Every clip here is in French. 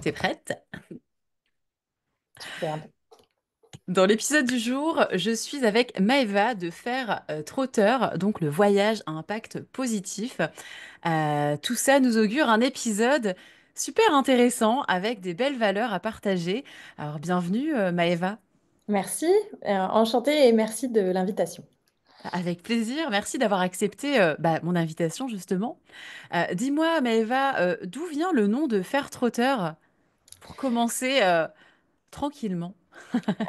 T'es prête? Superbe. Dans l'épisode du jour, je suis avec Maëva de Faire Trotteur, donc le voyage à impact positif. Tout ça nous augure un épisode super intéressant avec des belles valeurs à partager. Alors bienvenue Maëva, Merci, enchantée et merci de l'invitation. avec plaisir. Merci d'avoir accepté mon invitation justement. Dis-moi Maëva, d'où vient le nom de Faire Trotteur pour commencer tranquillement?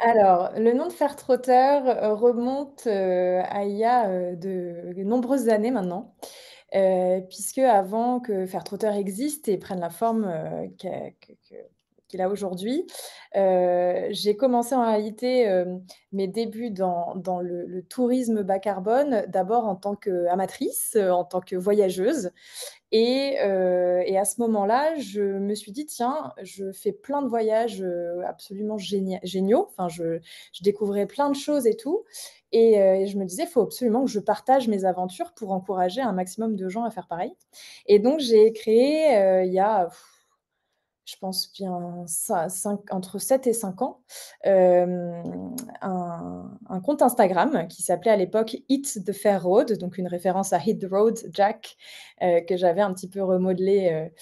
Alors, le nom de Faire-Trotteur remonte à il y a de nombreuses années maintenant, puisque avant que Faire-Trotteur existe et prenne la forme qu'il a aujourd'hui, j'ai commencé en réalité mes débuts dans le tourisme bas carbone, d'abord en tant qu'amatrice, en tant que voyageuse. Et à ce moment-là, je me suis dit: «Tiens, je fais plein de voyages, absolument géniaux». Enfin, je découvrais plein de choses et tout et je me disais: «Il faut absolument que je partage mes aventures pour encourager un maximum de gens à faire pareil». Et donc j'ai créé, il y a je pense bien entre 7 et 5 ans, un compte Instagram qui s'appelait à l'époque Hit the Fair Road, donc une référence à Hit the Road Jack, que j'avais un petit peu remodelé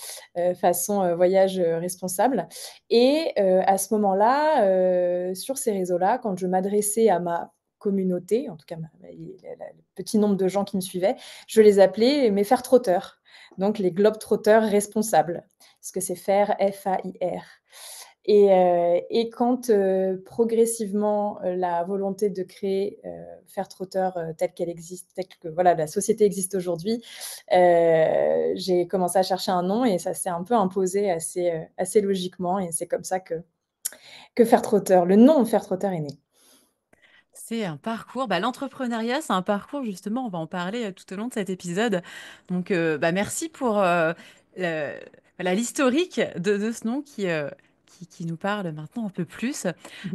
façon voyage responsable. Et à ce moment-là, sur ces réseaux-là, quand je m'adressais à ma communauté, en tout cas le petit nombre de gens qui me suivaient, je les appelais mes faire trotteurs, donc les globetrotters responsables, parce que c'est faire, F-A-I-R. Et quand progressivement la volonté de créer Fairtrotter telle qu'elle existe, telle que voilà, la société existe aujourd'hui, j'ai commencé à chercher un nom et ça s'est un peu imposé assez logiquement. Et c'est comme ça que Fairtrotter, le nom Fairtrotter est né. C'est un parcours, l'entrepreneuriat, c'est un parcours justement, on va en parler tout au long de cet épisode. Donc, merci pour l'historique de ce nom qui nous parle maintenant un peu plus.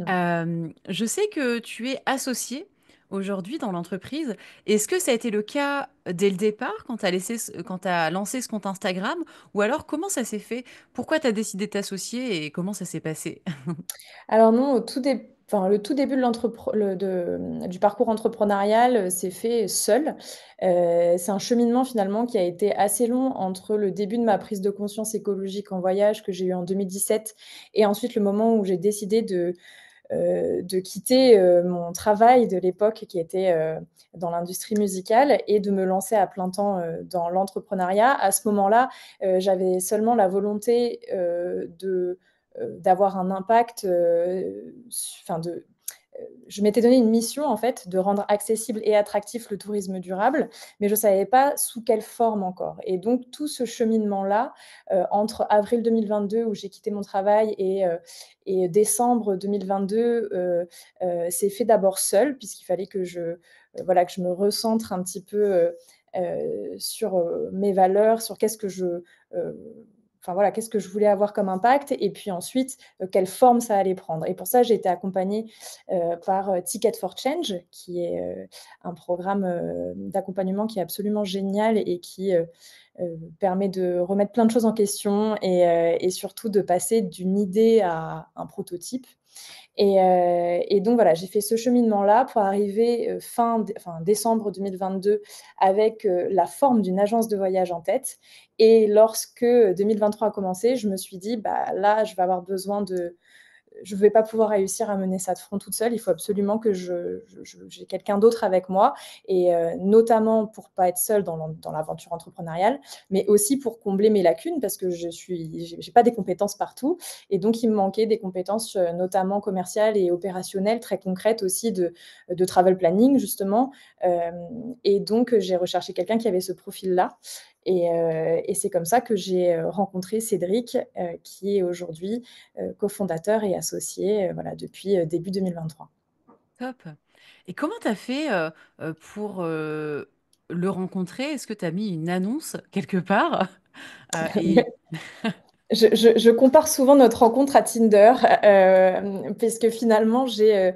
Je sais que tu es associé aujourd'hui dans l'entreprise. Est-ce que ça a été le cas dès le départ quand tu as quand tu lancé ce compte Instagram? Ou alors comment ça s'est fait? Pourquoi tu as décidé de t'associer et comment ça s'est passé? Alors non, enfin, le tout début du parcours entrepreneurial s'est fait seul. C'est un cheminement finalement qui a été assez long entre le début de ma prise de conscience écologique en voyage que j'ai eu en 2017 et ensuite le moment où j'ai décidé de quitter mon travail de l'époque qui était dans l'industrie musicale et de me lancer à plein temps dans l'entrepreneuriat. À ce moment-là, j'avais seulement la volonté d'avoir un impact, enfin je m'étais donné une mission en fait de rendre accessible et attractif le tourisme durable, mais je ne savais pas sous quelle forme encore. Et donc tout ce cheminement-là, entre avril 2022 où j'ai quitté mon travail et décembre 2022, s'est fait d'abord seul puisqu'il fallait voilà, que je me recentre un petit peu sur mes valeurs, sur enfin voilà, qu'est-ce que je voulais avoir comme impact et puis ensuite quelle forme ça allait prendre. Et pour ça, j'ai été accompagnée par Ticket for Change, qui est un programme d'accompagnement qui est absolument génial et qui permet de remettre plein de choses en question et surtout de passer d'une idée à un prototype. Et donc voilà, j'ai fait ce cheminement-là pour arriver enfin, décembre 2022 avec la forme d'une agence de voyage en tête. Et lorsque 2023 a commencé, je me suis dit, bah, là, je vais avoir besoin je ne vais pas pouvoir réussir à mener ça de front toute seule. Il faut absolument que j'ai quelqu'un d'autre avec moi, et notamment pour pas être seule dans l'aventure entrepreneuriale, mais aussi pour combler mes lacunes parce que j'ai pas des compétences partout, et donc il me manquait des compétences notamment commerciales et opérationnelles très concrètes aussi de travel planning justement. Euh, et donc j'ai recherché quelqu'un qui avait ce profil-là. Et c'est comme ça que j'ai rencontré Cédric, qui est aujourd'hui cofondateur et associé voilà, depuis début 2023. Top. Et comment t'as fait pour le rencontrer? Est-ce que t'as mis une annonce quelque part? Et Je compare souvent notre rencontre à Tinder, puisque finalement j'ai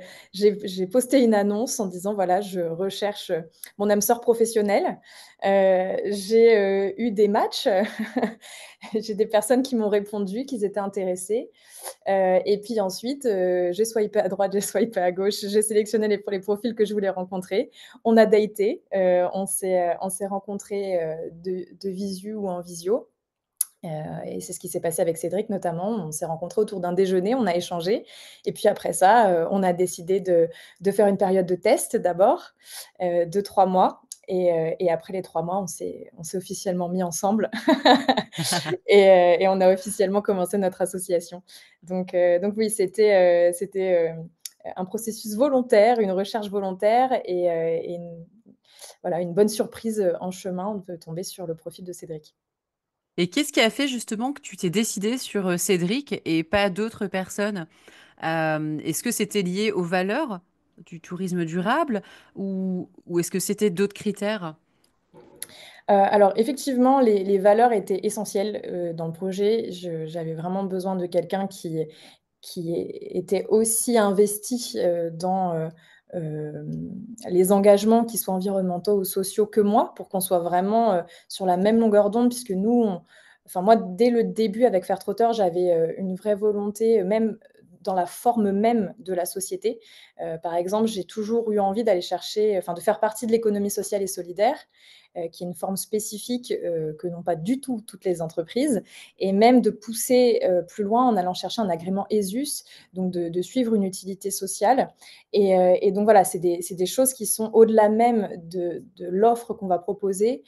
posté une annonce en disant: «Voilà, je recherche, mon âme sœur professionnelle». J'ai, eu des matchs, j'ai des personnes qui m'ont répondu qu'ils étaient intéressés, et puis ensuite, j'ai swipé à droite, j'ai swipé à gauche, j'ai sélectionné les profils que je voulais rencontrer. On a daté, on s'est rencontrés, de visu ou en visio. Et c'est ce qui s'est passé avec Cédric notamment. On s'est rencontrés autour d'un déjeuner, on a échangé et puis après ça, on a décidé de faire une période de test d'abord, de 3 mois et après les 3 mois, on s'est officiellement mis ensemble et on a officiellement commencé notre association. Donc oui, un processus volontaire, une recherche volontaire et une voilà, une bonne surprise, en chemin de tomber sur le profil de Cédric. Et qu'est-ce qui a fait justement que tu t'es décidée sur Cédric et pas d'autres personnes? Est-ce que c'était lié aux valeurs du tourisme durable ou est-ce que c'était d'autres critères? Alors effectivement, les valeurs étaient essentielles, dans le projet. J'avais vraiment besoin de quelqu'un qui était aussi investi, dans, les engagements, qui soient environnementaux ou sociaux que moi, pour qu'on soit vraiment, sur la même longueur d'onde. Puisque nous, enfin moi, dès le début avec Fairtrotteur, j'avais, une vraie volonté, même dans la forme même de la société. Par exemple, j'ai toujours eu envie d'aller chercher, enfin de faire partie de l'économie sociale et solidaire, qui est une forme spécifique, que n'ont pas du tout toutes les entreprises, et même de pousser, plus loin en allant chercher un agrément ESUS, donc de suivre une utilité sociale. Et donc voilà, c'est des choses qui sont au-delà même de l'offre qu'on va proposer,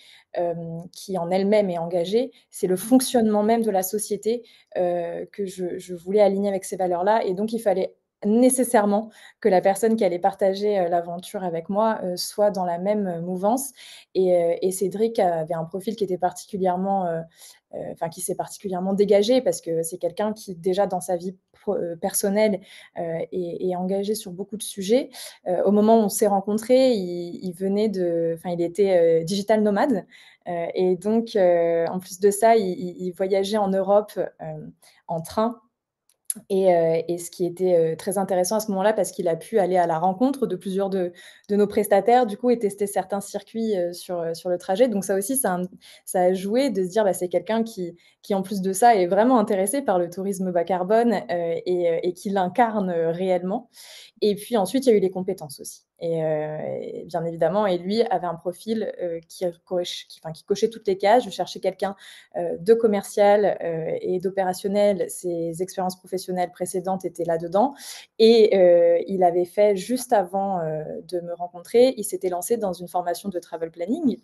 qui en elle-même est engagée. C'est le fonctionnement même de la société, que je voulais aligner avec ces valeurs-là, et donc il fallait nécessairement que la personne qui allait partager, l'aventure avec moi, soit dans la même, mouvance. Et Cédric avait un profil qui était particulièrement, enfin qui s'est particulièrement dégagé, parce que c'est quelqu'un qui déjà dans sa vie personnelle, est engagé sur beaucoup de sujets. Au moment où on s'est rencontrés, il venait de enfin il était, digital nomade, et donc en plus de ça, il voyageait en Europe, en train. Et ce qui était, très intéressant à ce moment-là, parce qu'il a pu aller à la rencontre de plusieurs de nos prestataires, du coup, et tester certains circuits, sur le trajet. Donc ça aussi, ça a joué de se dire: «Bah, c'est quelqu'un qui en plus de ça est vraiment intéressé par le tourisme bas carbone, et qui l'incarne, réellement». Et puis ensuite, il y a eu les compétences aussi, et bien évidemment, et lui avait un profil, qui cochait toutes les cases. Je cherchais quelqu'un, de commercial, et d'opérationnel. Ses expériences professionnelles précédentes étaient là-dedans, et il avait fait juste avant, de me rencontrer, il s'était lancé dans une formation de travel planning,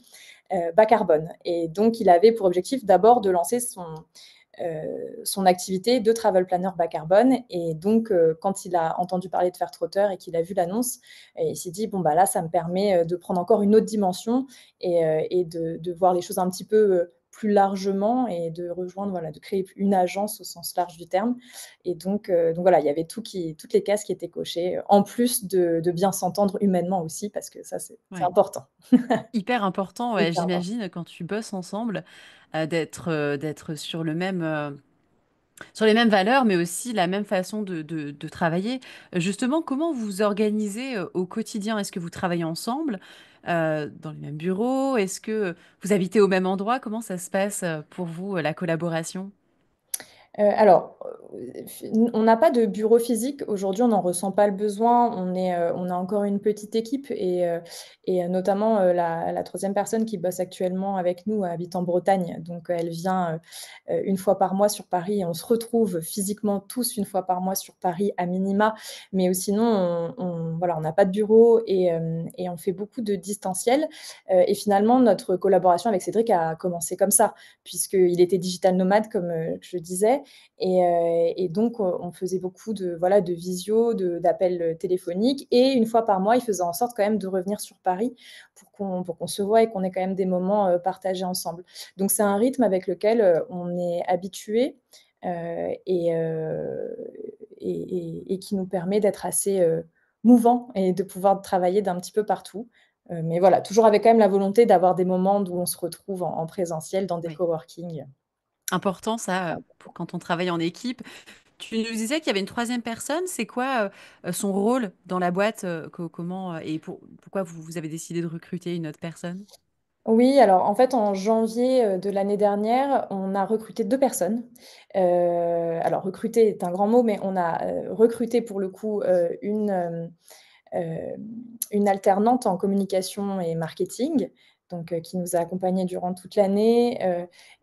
bas carbone, et donc il avait pour objectif d'abord de lancer son activité de travel planner bas carbone. Et donc, quand il a entendu parler de Fairtrotteur et qu'il a vu l'annonce, il s'est dit: «Bon, bah, là, ça me permet, de prendre encore une autre dimension et de voir les choses un petit peu, plus largement, et de rejoindre, voilà, de créer une agence au sens large du terme». Et donc voilà, il y avait toutes les cases qui étaient cochées, en plus de bien s'entendre humainement aussi, parce que ça, c'est Ouais. important. Hyper important, ouais, Hyper important. j'imagine, quand tu bosses ensemble, d'être sur les mêmes valeurs, mais aussi la même façon de travailler. Justement, comment vous vous organisez au quotidien? Est-ce que vous travaillez ensemble dans les mêmes bureaux? Est-ce que vous habitez au même endroit? Comment ça se passe pour vous, la collaboration? Alors, on n'a pas de bureau physique. Aujourd'hui, on n'en ressent pas le besoin. On a encore une petite équipe, et notamment, la 3e personne qui bosse actuellement avec nous habite en Bretagne. Donc, elle vient, 1 fois par mois sur Paris, et on se retrouve physiquement tous 1 fois par mois sur Paris à minima. Mais sinon, voilà, on n'a pas de bureau, et on fait beaucoup de distanciel. Et finalement, notre collaboration avec Cédric a commencé comme ça, puisqu'il était digital nomade, comme, je le disais. Et donc, on faisait beaucoup voilà, de visio, d'appels, téléphoniques, et 1 fois par mois, il faisait en sorte quand même de revenir sur Paris pour qu'on se voie et qu'on ait quand même des moments, partagés ensemble. Donc c'est un rythme avec lequel, on est habitué, et qui nous permet d'être assez, mouvant, et de pouvoir travailler d'un petit peu partout. Mais voilà, toujours avec quand même la volonté d'avoir des moments où on se retrouve en présentiel dans des Oui. coworking. Important ça, pour quand on travaille en équipe. Tu nous disais qu'il y avait une troisième personne. C'est quoi son rôle dans la boîte? Comment et pourquoi vous avez décidé de recruter une autre personne? Oui, alors en fait, en janvier, de l'année dernière, on a recruté 2 personnes. Alors recruter est un grand mot, mais on a, recruté pour le coup, une alternante en communication et marketing, donc qui nous a accompagnés durant toute l'année,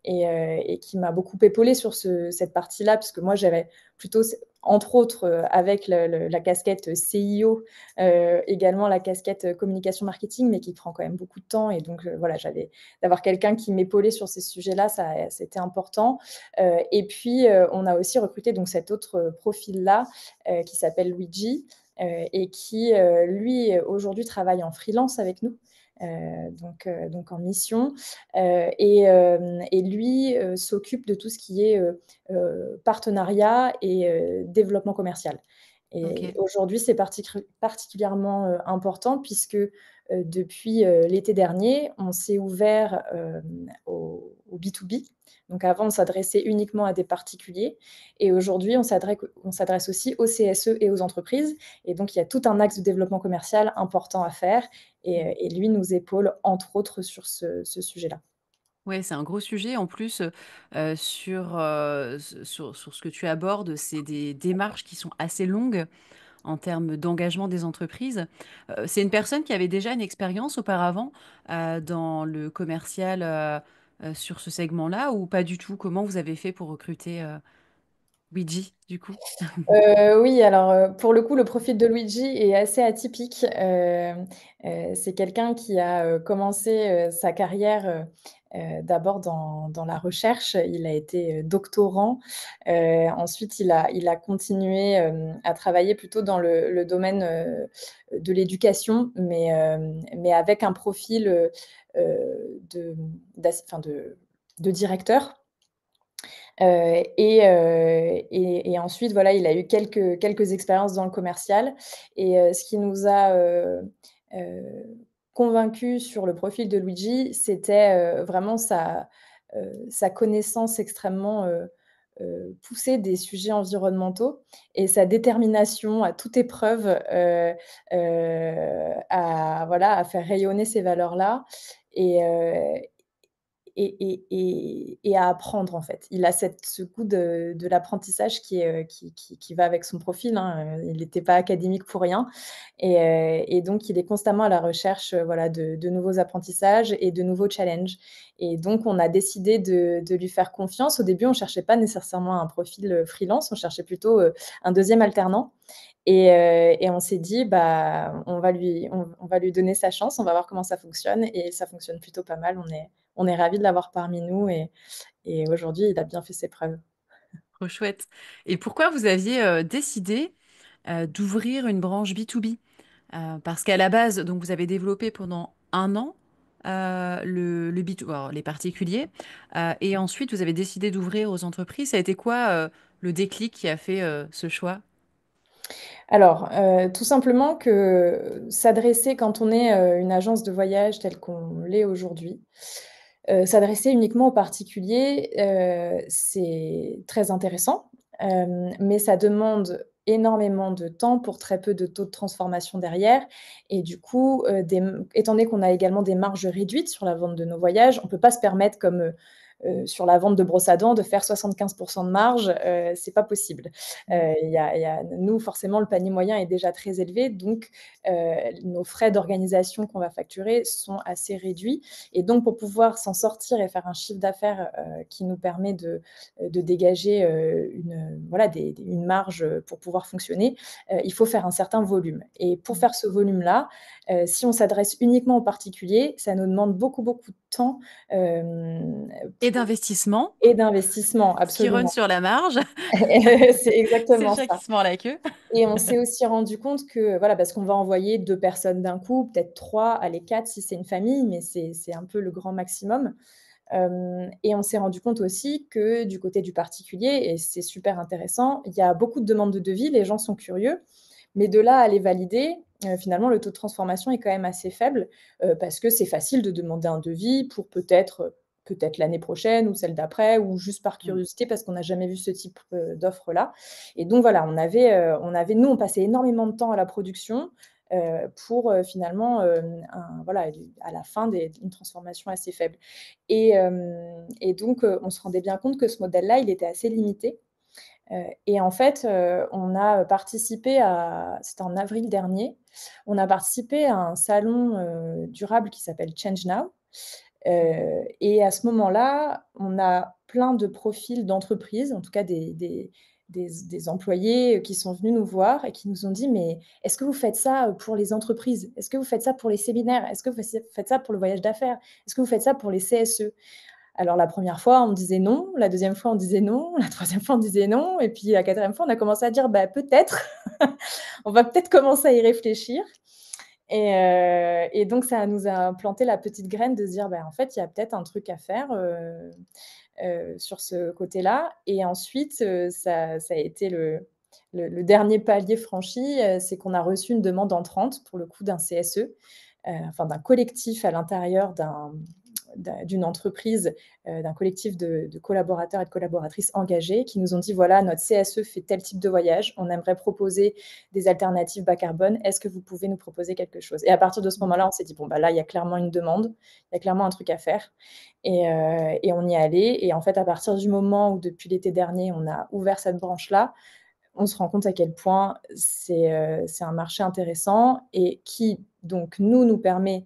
et qui m'a beaucoup épaulée sur cette partie-là, puisque moi j'avais plutôt entre autres, avec la casquette CIO, également la casquette communication marketing, mais qui prend quand même beaucoup de temps et donc voilà, j'avais d'avoir quelqu'un qui m'épaulait sur ces sujets-là, ça c'était important, et puis, on a aussi recruté donc cet autre profil-là, qui s'appelle Luigi, et qui, lui, aujourd'hui travaille en freelance avec nous, donc en mission, et lui, s'occupe de tout ce qui est, partenariat et développement commercial. Et Ok, aujourd'hui, c'est particulièrement, important puisque, depuis, l'été dernier, on s'est ouvert, au B2B. Donc avant, on s'adressait uniquement à des particuliers et aujourd'hui, on s'adresse aussi aux CSE et aux entreprises et donc il y a tout un axe de développement commercial important à faire et lui nous épaule entre autres sur ce sujet-là. ouais, c'est un gros sujet. En plus, sur ce que tu abordes, c'est des démarches qui sont assez longues en termes d'engagement des entreprises. C'est une personne qui avait déjà une expérience auparavant dans le commercial sur ce segment-là ou pas du tout? Comment vous avez fait pour recruter Luigi, du coup? Oui, alors, pour le coup, le profil de Luigi est assez atypique. C'est quelqu'un qui a, commencé, sa carrière, d'abord dans la recherche. Il a été, doctorant. Ensuite, il a continué, à travailler plutôt dans le domaine, de l'éducation, mais avec un profil, de enfin de directeur. Et ensuite, voilà, il a eu quelques expériences dans le commercial et ce qui nous a, heu, convaincus sur le profil de Luigi, c'était, vraiment sa connaissance extrêmement, poussée des sujets environnementaux et sa détermination à toute épreuve, à voilà, à faire rayonner ces valeurs-là et et à apprendre, en fait. Il a ce goût de l'apprentissage qui est, qui va avec son profil, hein, il n'était pas académique pour rien et donc il est constamment à la recherche, voilà, de nouveaux apprentissages et de nouveaux challenges et donc on a décidé de lui faire confiance. Au début, on cherchait pas nécessairement un profil, freelance, on cherchait plutôt, un deuxième alternant et on s'est dit: «Bah, on va lui donner sa chance, on va voir comment ça fonctionne» et ça fonctionne plutôt pas mal. On est ravis de l'avoir parmi nous et aujourd'hui, il a bien fait ses preuves. Trop chouette. Et pourquoi vous aviez décidé d'ouvrir une branche B2B? Parce qu'à la base, donc vous avez développé pendant un an le B2, alors, les particuliers, et ensuite vous avez décidé d'ouvrir aux entreprises. Ça a été quoi le déclic qui a fait ce choix? Alors, tout simplement que s'adresser quand on est, une agence de voyage telle qu'on l'est aujourd'hui, s'adresser uniquement aux particuliers, c'est très intéressant, mais ça demande énormément de temps pour très peu de taux de transformation derrière et du coup, étant donné qu'on a également des marges réduites sur la vente de nos voyages, on ne peut pas se permettre comme, sur la vente de brosses à dents de faire 75 de marge, c'est pas possible. Mm. Nous, forcément, le panier moyen est déjà très élevé, donc nos frais d'organisation qu'on va facturer sont assez réduits et donc pour pouvoir s'en sortir et faire un chiffre d'affaires, qui nous permet de dégager, voilà une marge, pour pouvoir fonctionner, il faut faire un certain volume et pour Mm. faire ce volume-là, si on s'adresse uniquement aux particuliers, ça nous demande beaucoup, beaucoup de temps, hem, Et d'investissement, et d'investissement, ce qui run absolument. sur la marge, C'est c'est le exactement chat qui ça. se mord la queue. Et on s'est aussi rendu compte que, voilà, parce qu'on va envoyer 2 personnes d'un coup, peut-être 3, allez 4 si c'est une famille, mais c'est un peu le grand maximum. Et on s'est rendu compte aussi que du côté du particulier et c'est super intéressant, il y a beaucoup de demandes de devis, les gens sont curieux, mais de là à les valider, finalement le taux de transformation est quand même assez faible, parce que c'est facile de demander un devis pour peut-être, peut-être l'année prochaine ou celle d'après ou juste par Mmh. curiosité parce qu'on n'a jamais vu ce type, d'offre-là et donc voilà, on avait nous, on passait énormément de temps à la production, pour, finalement, voilà, à la fin une transformation assez faible et donc on se rendait bien compte que ce modèle-là, il était assez limité, et en fait, on a participé à c'était en avril dernier, on a participé à un salon, durable qui s'appelle Change Now, et à ce moment-là, on a plein de profils d'entreprises, en tout cas des employés, qui sont venus nous voir et qui nous ont dit: «Mais est-ce que vous faites ça, pour les entreprises? Est-ce que vous faites ça pour les séminaires? Est-ce que vous faites ça pour le voyage d'affaires? Est-ce que vous faites ça pour les CSE?» Alors la première fois, on disait non, la deuxième fois, on disait non, la troisième fois, on disait non et puis la quatrième fois, on a commencé à dire: «Bah, peut-être, on va peut-être commencer à y réfléchir» et donc ça nous a planté la petite graine de se dire: «Bah, en fait, il y a peut-être un truc à faire, sur ce côté-là» et ensuite, ça a été le dernier palier franchi, c'est qu'on a reçu une demande entrante, pour le coup, d'un CSE, enfin d'un collectif à l'intérieur d'une entreprise, d'un collectif de collaborateurs et de collaboratrices engagés qui nous ont dit: «Voilà, notre CSE fait tel type de voyage, on aimerait proposer des alternatives bas carbone. Est-ce que vous pouvez nous proposer quelque chose?» Et à partir de ce Mmh. moment-là, on s'est dit: «Bon, bah, là, il y a clairement une demande, il y a clairement un truc à faire» et on y est allé et en fait, à partir du moment où depuis l'été dernier, on a ouvert cette branche-là, on se rend compte à quel point c'est un marché intéressant et qui donc nous permet,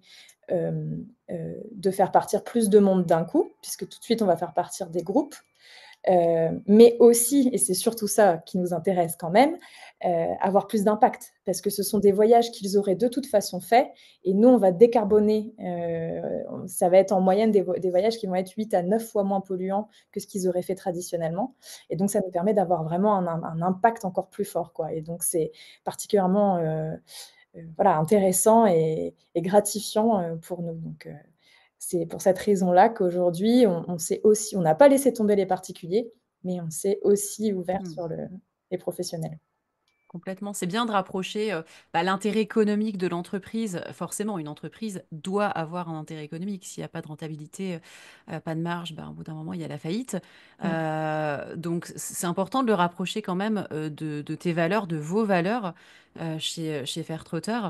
de faire partir plus de monde d'un coup, puisque tout de suite on va faire partir des groupes. Mais aussi, et c'est surtout ça qui nous intéresse quand même, avoir plus d'impact. Parce que ce sont des voyages qu'ils auraient de toute façon faits et nous, on va décarboner, ça va être en moyenne des voyages qui vont être 8 à 9 fois moins polluants que ce qu'ils auraient fait traditionnellement et donc ça nous permet d'avoir vraiment un impact encore plus fort, quoi et donc c'est particulièrement, voilà, intéressant et gratifiant, pour nous donc c'est pour cette raison-là qu'aujourd'hui, on n'a pas laissé tomber les particuliers, mais on s'est aussi ouvert Mmh. sur les professionnels. Complètement. C'est bien de rapprocher, l'intérêt économique de l'entreprise. Forcément, une entreprise doit avoir un intérêt économique. S'il y a pas de rentabilité, pas de marge, ben, au bout d'un moment, il y a la faillite. Mmh, Donc c'est important de le rapprocher quand même, de tes valeurs, de vos valeurs, chez Fairtrotter.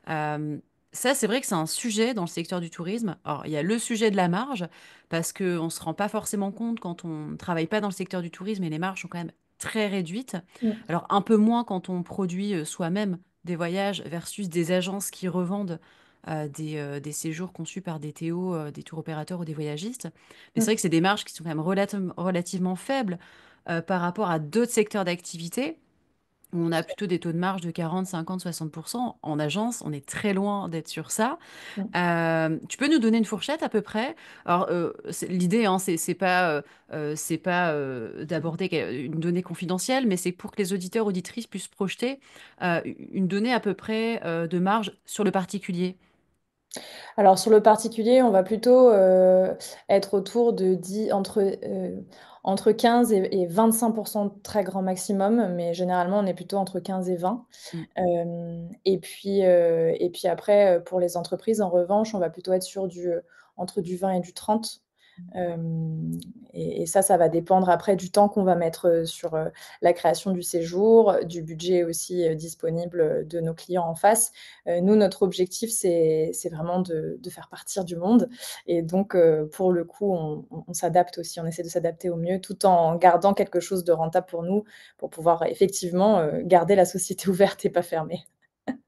Hem, Ça, c'est vrai que c'est un sujet dans le secteur du tourisme. Alors, il y a le sujet de la marge, parce qu'on ne se rend pas forcément compte quand on ne travaille pas dans le secteur du tourisme et les marges sont quand même très réduites. mmh, Alors, un peu moins quand on produit soi-même des voyages versus des agences qui revendent des séjours conçus par des TO, des tours opérateurs ou des voyagistes. Mais c'est vrai mmh. que c'est des marges qui sont quand même relativement faibles par rapport à d'autres secteurs d'activité où on a plutôt des taux de marge de 40, 50, 60%. En agence, on est très loin d'être sur ça. Mmh. Tu peux nous donner une fourchette à peu près? Alors, l'idée, hein, c'est pas d'aborder une donnée confidentielle, mais c'est pour que les auditeurs, auditrices puissent projeter une donnée à peu près de marge sur le particulier. Alors sur le particulier, on va plutôt, être autour de 10 entre 15 et 25 très grand maximum, mais généralement on est plutôt entre 15 et 20. Mm. Et puis après, pour les entreprises, en revanche, on va plutôt être sur entre du 20 et du 30. Hem et ça va dépendre après du temps qu'on va mettre, sur, la création du séjour, du budget aussi, disponible, de nos clients en face. Nous, notre objectif, c'est vraiment de faire partir du monde et donc pour le coup, on s'adapte aussi. On essaie de s'adapter au mieux tout en gardant quelque chose de rentable pour nous, pour pouvoir effectivement, garder la société ouverte et pas fermée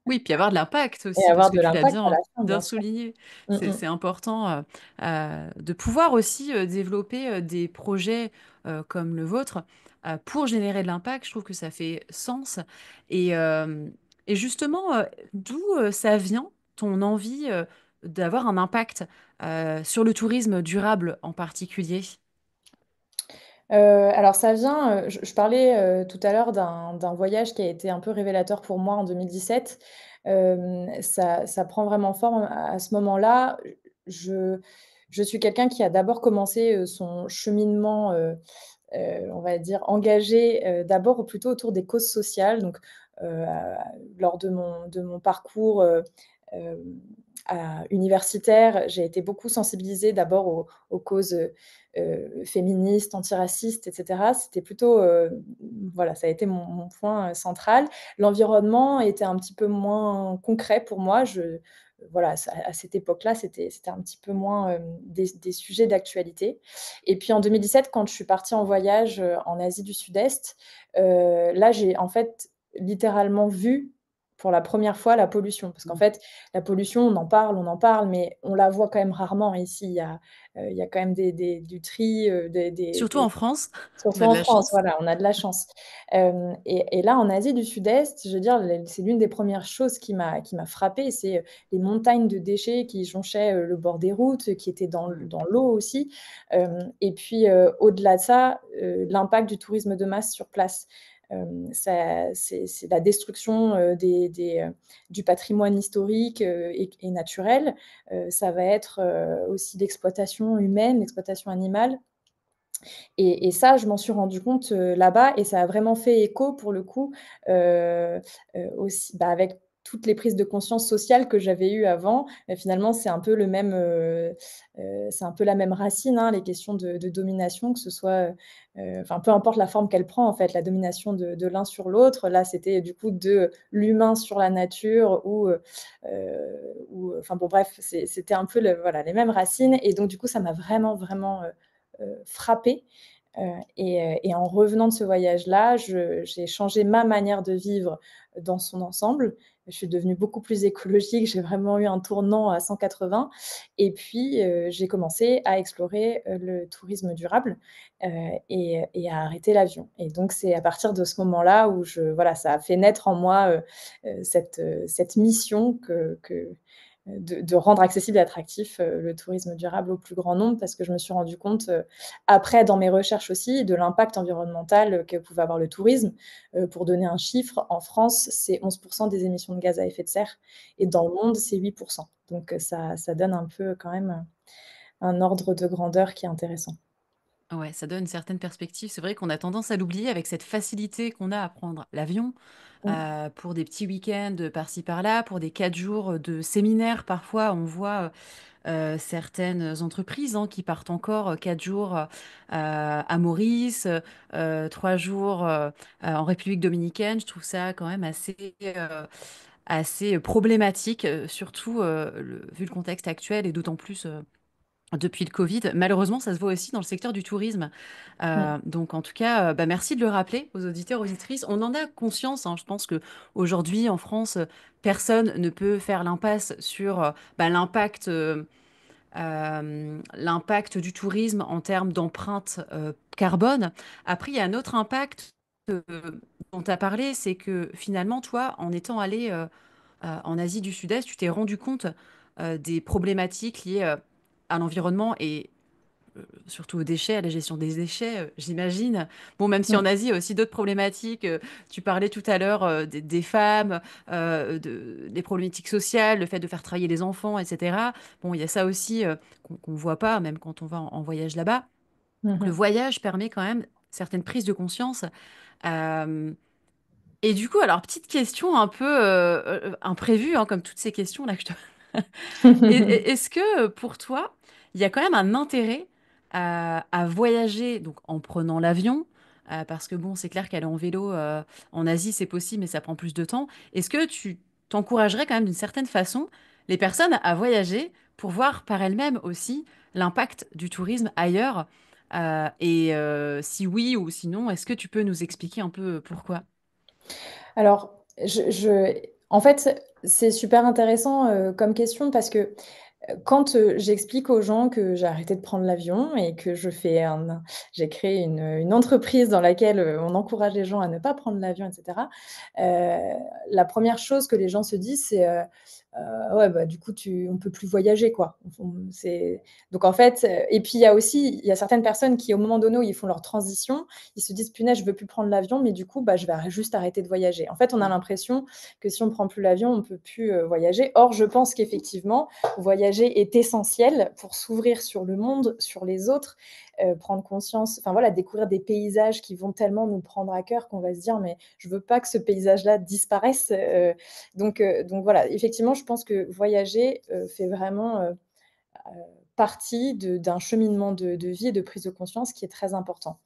Oui, puis avoir de l'impact et aussi, parce avoir que de tu l'as l'impact à la fin, bien bien sûr. souligné. Mmh mh. C'est important de pouvoir aussi développer des projets comme le vôtre pour générer de l'impact. Je trouve que ça fait sens. Et, euh, et justement, d'où ça vient ton envie d'avoir un impact sur le tourisme durable en particulier? Alors ça vient, je parlais, tout à l'heure d'un voyage qui a été un peu révélateur pour moi en 2017. Ça prend vraiment forme à ce moment-là. Je je suis quelqu'un qui a d'abord commencé, son cheminement, on va dire engagé, d'abord plutôt autour des causes sociales. Donc, lors de mon parcours, hem universitaire, j'ai été beaucoup sensibilisée d'abord aux causes, féministes, antiracistes et cetera. C'était plutôt, voilà, ça a été mon point, central. L'environnement était un petit peu moins concret pour moi. Voilà, ça à cette époque-là, c'était un petit peu moins, des sujets d'actualité. Et puis en 2017, quand je suis partie en voyage, en Asie du Sud-Est, là, j'ai en fait littéralement vu pour la première fois la pollution. Parce qu'en Mmh. fait, la pollution, on en parle, mais on la voit quand même rarement ici. Il y a quand même du tri, Surtout en France, on surtout a de en la France, chance. voilà, on a de la chance. Et là, en Asie du Sud-Est, je veux dire, c'est l'une des premières choses qui m'a frappée, c'est, les montagnes de déchets qui jonchaient, le bord des routes, qui étaient Mmh. dans l'eau aussi. Et puis, au-delà de ça, l'impact du tourisme de masse sur place. Ça c'est la destruction, du patrimoine historique, et naturel. Ça va être, aussi l'exploitation humaine, l'exploitation animale. Et ça, je m'en suis rendu compte, là-bas, et ça a vraiment fait écho pour le coup, aussi, bah, avec toutes les prises de conscience sociales que j'avais eues avant. Finalement, c'est un peu la même racine, hein, les questions de domination, que ce soit, enfin, peu importe la forme qu'elle prend, en fait, la domination de l'un sur l'autre. Là, c'était du coup de l'humain sur la nature, ou enfin bon, bref, c'était un peu voilà, les mêmes racines, et donc du coup, ça m'a vraiment, vraiment, frappée. Et en revenant de ce voyage-là, j'ai changé ma manière de vivre dans son ensemble. Je suis devenue beaucoup plus écologique, j'ai vraiment eu un tournant à 180. Et puis, j'ai commencé à explorer, le tourisme durable, et à arrêter l'avion. Et donc c'est à partir de ce moment-là où voilà, ça a fait naître en moi, cette mission de rendre accessible et attractif, le tourisme durable au plus grand nombre, parce que je me suis rendu compte, après dans mes recherches aussi, de l'impact environnemental, que pouvait avoir le tourisme. Pour donner un chiffre, en France, c'est 11 des émissions de gaz à effet de serre, et dans le monde, c'est 8. Donc ça donne un peu quand même, un ordre de grandeur qui est intéressant. Ouais, ça donne une certaine perspective. C'est vrai qu'on a tendance à l'oublier avec cette facilité qu'on a à prendre l'avion, Mmh. pour des petits week-ends par-ci par-là, pour des 4 jours de séminaires. Parfois, on voit certaines entreprises, hein, qui partent encore 4 jours à Maurice, 3 jours en République dominicaine. Je trouve ça quand même assez problématique, surtout vu le contexte actuel et d'autant plus depuis le Covid. Malheureusement, ça se voit aussi dans le secteur du tourisme. Mmh. Donc, en tout cas, bah, merci de le rappeler aux auditeurs, aux auditrices. On en a conscience, hein. Je pense que aujourd'hui, en France, personne ne peut faire l'impasse sur bah, l'impact du tourisme en termes d'empreinte carbone. Après, il y a un autre impact euh, dont tu as parlé, c'est que finalement, toi, en étant allé en Asie du Sud-Est, tu t'es rendu compte des problématiques liées à l'environnement et surtout aux déchets, à la gestion des déchets, j'imagine. Bon, même si en Mmh. Asie, il y a aussi d'autres problématiques. Tu parlais tout à l'heure des femmes, des problématiques sociales, le fait de faire travailler les enfants, etc. Bon, il y a ça aussi qu'on ne voit pas, même quand on va en voyage là-bas. Donc, le Mmh. voyage permet quand même certaines prises de conscience. Euh, et du coup, alors, petite question un peu imprévue, hein, comme toutes ces questions là que je te est-ce que pour toi, il y a quand même un intérêt à voyager donc en prenant l'avion, parce que bon, c'est clair qu'aller en vélo en Asie, c'est possible, mais ça prend plus de temps. Est-ce que tu t'encouragerais quand même d'une certaine façon les personnes à voyager pour voir par elles-mêmes aussi l'impact du tourisme ailleurs? Et si oui ou sinon, est-ce que tu peux nous expliquer un peu pourquoi? Alors, en fait, c'est super intéressant, comme question, parce que quand, j'explique aux gens que j'ai arrêté de prendre l'avion et que j'ai créé une entreprise dans laquelle, on encourage les gens à ne pas prendre l'avion, et cetera. La première chose que les gens se disent, c'est, «Ouais, bah, du coup, on peut plus voyager, quoi». C'est donc en fait, et puis il y a certaines personnes qui, au moment donné où ils font leur transition, ils se disent: «Punaise, je veux plus prendre l'avion, mais du coup, bah, je vais juste arrêter de voyager». En fait, on a Mm. l'impression que si on prend plus l'avion, on peut plus, voyager. Or, je pense qu'effectivement, voyager est essentiel pour s'ouvrir sur le monde, sur les autres, prendre conscience, enfin voilà, découvrir des paysages qui vont tellement nous prendre à cœur qu'on va se dire: «Mais je veux pas que ce paysage-là disparaisse», donc voilà, effectivement, je pense que voyager, fait vraiment, partie d'un cheminement de vie et de prise de conscience qui est très important.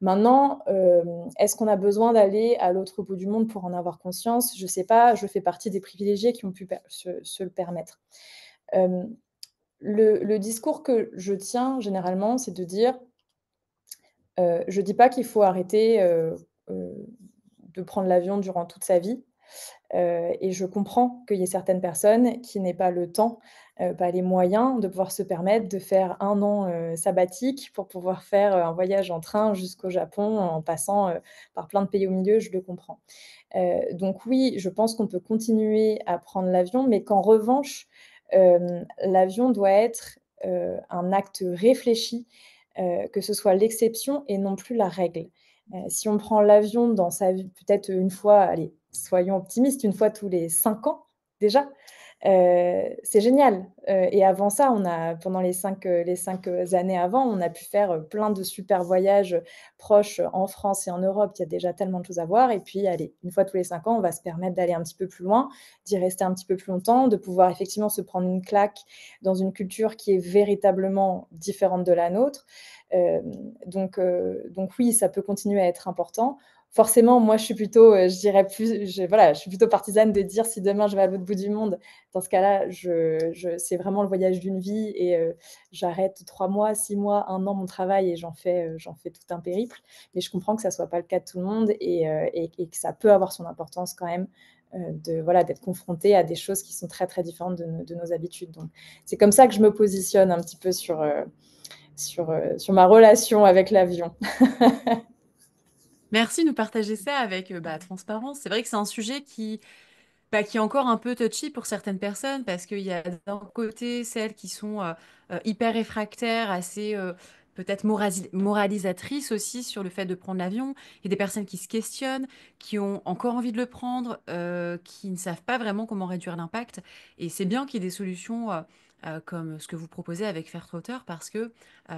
Maintenant, est-ce qu'on a besoin d'aller à l'autre bout du monde pour en avoir conscience? Je sais pas, je fais partie des privilégiés qui ont pu se le permettre. Hem, le discours que je tiens généralement, c'est de dire, je dis pas qu'il faut arrêter, de prendre l'avion durant toute sa vie. Et je comprends qu'il y ait certaines personnes qui n'aient pas le temps, pas les moyens de pouvoir se permettre de faire 1 an, sabbatique pour pouvoir faire, un voyage en train jusqu'au Japon en passant, par plein de pays au milieu, je le comprends. Donc oui, je pense qu'on peut continuer à prendre l'avion, mais qu'en revanche, l'avion doit être, un acte réfléchi, que ce soit l'exception et non plus la règle. Si on prend l'avion dans sa vie peut-être une fois, allez, soyons optimistes, une fois tous les 5 ans déjà, c'est génial, et avant ça, on a pendant les 5 années avant, on a pu faire, plein de super voyages, proches, en France et en Europe. Il y a déjà tellement de choses à voir et puis allez, une fois tous les 5 ans, on va se permettre d'aller un petit peu plus loin, d'y rester un petit peu plus longtemps, de pouvoir effectivement se prendre une claque dans une culture qui est véritablement différente de la nôtre. Donc oui, ça peut continuer à être important. Forcément, moi, je suis plutôt, je dirais plus voilà, je suis plutôt partisane de dire si demain je vais à l'autre bout du monde, dans ce cas-là, je c'est vraiment le voyage d'une vie et j'arrête 3 mois, 6 mois, 1 an mon travail et j'en fais tout un périple. Mais je comprends que ça soit pas le cas de tout le monde et que ça peut avoir son importance quand même, de voilà, d'être confronté à des choses qui sont très, très différentes de nos habitudes. Donc c'est comme ça que je me positionne un petit peu sur ma relation avec l'avion. Merci de nous partager ça avec transparence. C'est vrai que c'est un sujet qui est encore un peu touchy pour certaines personnes parce qu'il y a d'un côté celles qui sont hyper réfractaires, assez peut-être moralisatrices aussi sur le fait de prendre l'avion. Il y a des personnes qui se questionnent, qui ont encore envie de le prendre, qui ne savent pas vraiment comment réduire l'impact. Et c'est bien qu'il y ait des solutions comme ce que vous proposez avec Fairtrotter parce que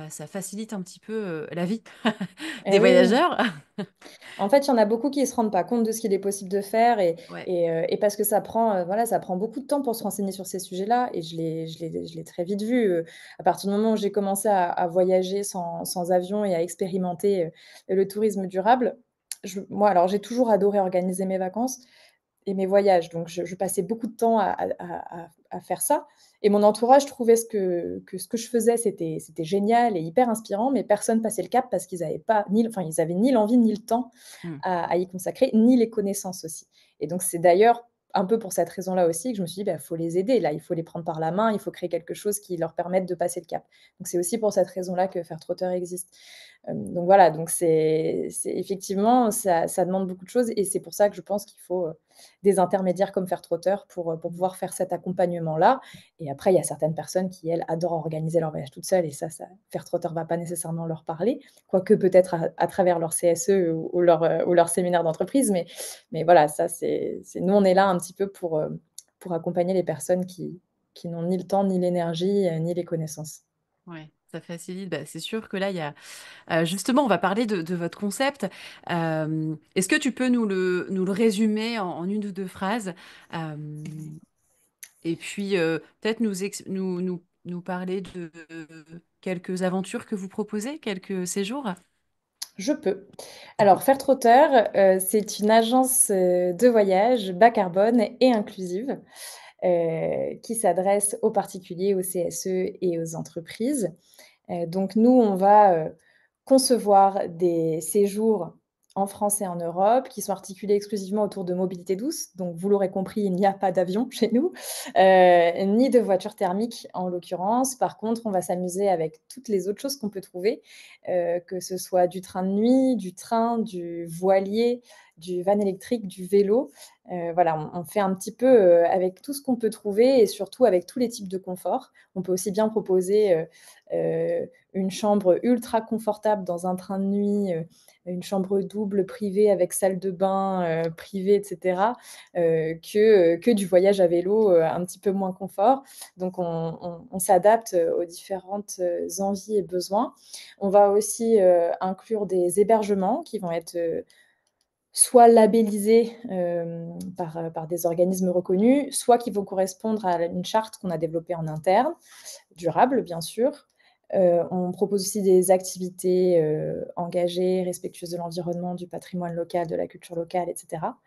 ça facilite un petit peu la vie des Eh oui. voyageurs. En fait, il y en a beaucoup qui ne se rendent pas compte de ce qu'il est possible de faire Ouais. et parce que ça prend, voilà, ça prend beaucoup de temps pour se renseigner sur ces sujets-là et je l'ai très vite vu, à partir du moment où j'ai commencé à voyager sans avion et à expérimenter, le tourisme durable, moi, alors j'ai toujours adoré organiser mes vacances et mes voyages, donc je passais beaucoup de temps à faire ça et mon entourage trouvait ce que je faisais, c'était génial et hyper inspirant, mais personne passait le cap parce qu'ils avaient pas ni enfin, ils avaient ni l'envie ni le temps Mm. à y consacrer, ni les connaissances aussi. Et donc c'est d'ailleurs un peu pour cette raison-là aussi que je me suis dit: «Bah, faut les aider là, il faut les prendre par la main, il faut créer quelque chose qui leur permette de passer le cap». Donc c'est aussi pour cette raison-là que Fairtrotter existe. Donc voilà, donc c'est effectivement ça demande beaucoup de choses et c'est pour ça que je pense qu'il faut, des intermédiaires comme Fairtrotter pour pouvoir faire cet accompagnement-là. Et après il y a certaines personnes qui, elles, adorent organiser leur voyage toutes seules et ça Fairtrotter va pas nécessairement leur parler, quoique peut-être à travers leur CSE ou leur séminaire d'entreprise, mais voilà, ça c'est nous, on est là un petit peu pour accompagner les personnes qui n'ont ni le temps, ni l'énergie, ni les connaissances. Ouais, ça facilite. Bah, c'est sûr que là, il y a justement, on va parler de votre concept. Est-ce que tu peux nous le résumer en une ou deux phrases? Euh, et puis peut-être nous parler de quelques aventures que vous proposez, quelques séjours. Je peux. Alors Fairtrotter, c'est une agence, de voyage bas carbone et inclusive, qui s'adresse aux particuliers, aux CSE et aux entreprises. Donc nous, on va, concevoir des séjours en France et en Europe qui sont articulés exclusivement autour de mobilité douce. Donc vous l'aurez compris, il n'y a pas d'avion chez nous, ni de voiture thermique en l'occurrence. Par contre, on va s'amuser avec toutes les autres choses qu'on peut trouver, que ce soit du train de nuit, du train, du voilier, du van électrique, du vélo. Voilà, on fait un petit peu, avec tout ce qu'on peut trouver et surtout avec tous les types de confort. On peut aussi bien proposer, une chambre ultra confortable dans un train de nuit, une chambre double privée avec salle de bain, privée et cetera, que du voyage à vélo, un petit peu moins confort. Donc on s'adapte, aux différentes, envies et besoins. On va aussi, inclure des hébergements qui vont être, soit labellisés, par des organismes reconnus, soit qui vont correspondre à une charte qu'on a développée en interne, durable bien sûr. On propose aussi des activités, engagées, respectueuses de l'environnement, du patrimoine local, de la culture locale et cetera.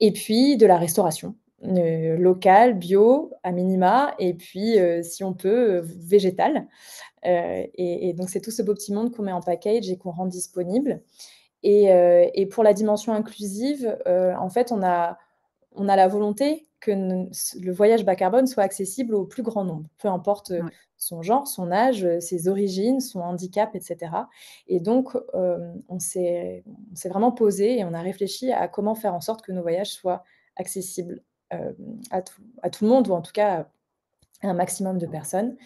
Et puis de la restauration, locale, bio à minima et puis, si on peut, végétale. Et donc c'est tout ce beau petit monde qu'on met en package et qu'on rend disponible. Et pour la dimension inclusive, en fait, on a la volonté que le voyage bas carbone soit accessible au plus grand nombre, peu importe, Ouais. son genre, son âge, ses origines, son handicap et cetera. Et donc, on s'est vraiment posé et on a réfléchi à comment faire en sorte que nos voyages soient accessibles, à tout le monde ou en tout cas à un maximum de personnes.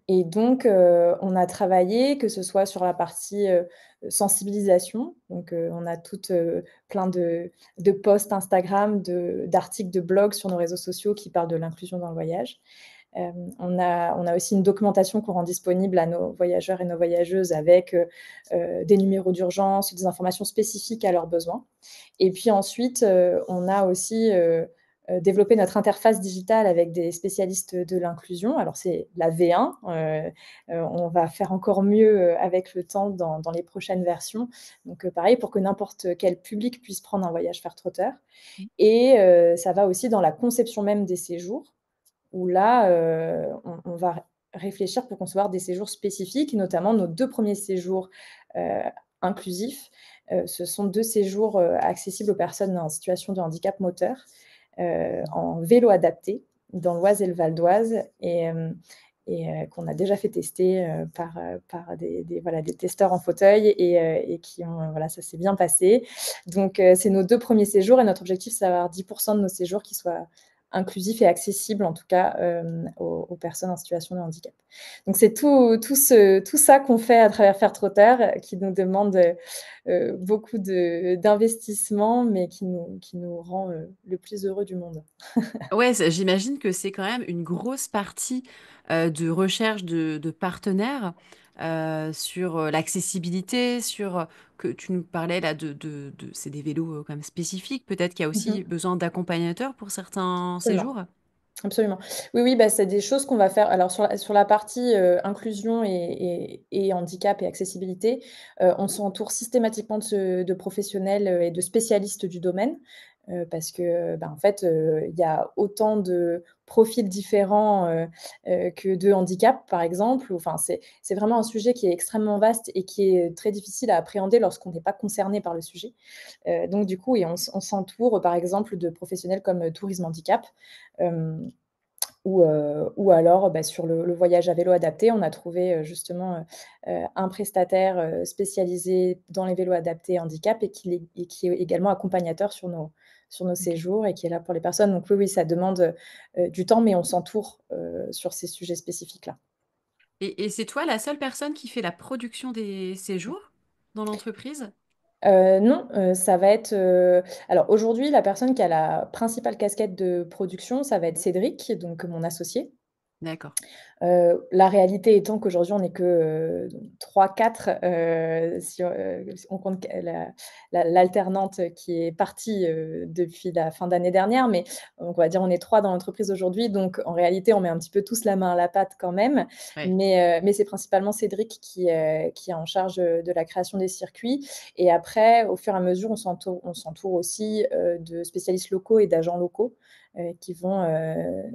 Et donc, on a travaillé, que ce soit sur la partie, sensibilisation, donc, on a toutes, plein de posts Instagram, d'articles de blogs sur nos réseaux sociaux qui parlent de l'inclusion dans le voyage. On a aussi une documentation qu'on rend disponible à nos voyageurs et nos voyageuses avec, des numéros d'urgence, des informations spécifiques à leurs besoins. Et puis ensuite, on a aussi, développé notre interface digitale avec des spécialistes de l'inclusion. Alors c'est la V1, on va faire encore mieux, avec le temps dans les prochaines versions. Donc, pareil pour que n'importe quel public puisse prendre un voyage faire-trotteur. Mmh. Et ça va aussi dans la conception même des séjours où là, on va réfléchir pour concevoir des séjours spécifiques, notamment nos 2 premiers séjours, heu, inclusifs. Ce sont 2 séjours, accessibles aux personnes en situation de handicap moteur, en vélo adapté dans l'Oise et le Val d'Oise qu'on a déjà fait tester, par des testeurs en fauteuil et qui ont, voilà, ça s'est bien passé. Donc c'est nos 2 premiers séjours et notre objectif, c'est d'avoir 10 de nos séjours qui soient inclusifs et accessibles, en tout cas, aux personnes en situation de handicap. Donc c'est tout ça qu'on fait à travers Faire-Trotteur, qui nous demande, beaucoup d'investissement, mais qui nous rend, le plus heureux du monde. Ouais, j'imagine que c'est quand même une grosse partie de recherche de partenaires sur l'accessibilité, sur que tu nous parlais là c'est des vélos quand même spécifiques. Peut-être qu'il y a Mmh aussi mh. besoin d'accompagnateurs pour certains Absolument. séjours. Absolument. Oui, oui, bah, c'est des choses qu'on va faire alors sur la partie, inclusion et handicap et accessibilité, on s'entoure systématiquement de professionnels, et de spécialistes du domaine, parce que, bah, en fait, il y a autant de profils différents, que de handicap, par exemple. Enfin, c'est vraiment un sujet qui est extrêmement vaste et qui est très difficile à appréhender lorsqu'on n'est pas concerné par le sujet. Donc du coup, oui, on s'entoure, par exemple, de professionnels comme, Tourisme Handicap, hem ou alors, bah, sur le voyage à vélo adapté, on a trouvé, justement, un prestataire, spécialisé dans les vélos adaptés handicap et qui est également accompagnateur sur nos Ok. séjours et qui est là pour les personnes. Donc oui, oui, ça demande, du temps, mais on s'entoure, sur ces sujets spécifiques-là. Et c'est toi la seule personne qui fait la production des séjours dans l'entreprise? Non, ça va être, alors aujourd'hui, la personne qui a la principale casquette de production, ça va être Cédric, donc mon associé. D'accord. La réalité étant qu'aujourd'hui, on n'est que, 3-4, si on compte l'alternante qui est partie, depuis la fin d'année dernière, mais on va dire on est 3 dans l'entreprise aujourd'hui, donc en réalité, on met un petit peu tous la main à la pâte quand même. Ouais. Mais c'est principalement Cédric qui est en charge, de la création des circuits et après, au fur et à mesure, on s'entoure aussi, de spécialistes locaux et d'agents locaux, qui vont,